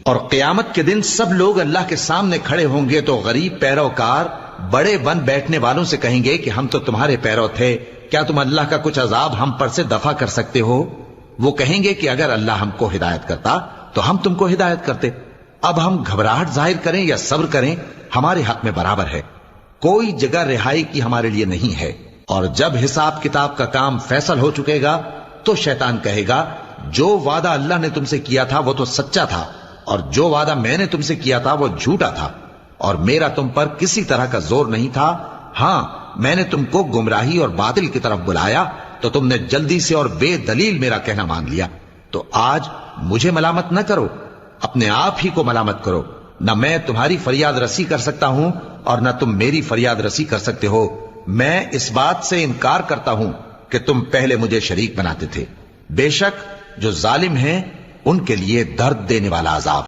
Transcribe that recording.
اور قیامت کے دن سب لوگ اللہ کے سامنے کھڑے ہوں گے تو غریب پیروکار بڑے بن بیٹھنے والوں سے کہیں گے کہ ہم تو تمہارے پیرو تھے، کیا تم اللہ کا کچھ عذاب ہم پر سے دفع کر سکتے ہو؟ وہ کہیں گے کہ اگر اللہ ہم کو ہدایت کرتا تو ہم تم کو ہدایت کرتے۔ اب ہم گھبراہٹ ظاہر کریں یا صبر کریں ہمارے حق میں برابر ہے، کوئی جگہ رہائی کی ہمارے لیے نہیں ہے۔ اور جب حساب کتاب کا کام فیصل ہو چکے گا تو شیطان کہے گا جو وعدہ اللہ نے تم سے کیا تھا وہ تو سچا تھا، اور جو وعدہ میں نے تم سے کیا تھا وہ جھوٹا تھا، اور میرا تم پر کسی طرح کا زور نہیں تھا۔ ہاں، میں نے تم کو گمراہی اور باطل کی طرف بلایا تو تم نے جلدی سے اور بے دلیل میرا کہنا مان لیا۔ تو آج مجھے ملامت نہ کرو، اپنے آپ ہی کو ملامت کرو۔ نہ میں تمہاری فریاد رسی کر سکتا ہوں اور نہ تم میری فریاد رسی کر سکتے ہو۔ میں اس بات سے انکار کرتا ہوں کہ تم پہلے مجھے شریک بناتے تھے۔ بے شک جو ظالم ہیں ان کے لیے درد دینے والا عذاب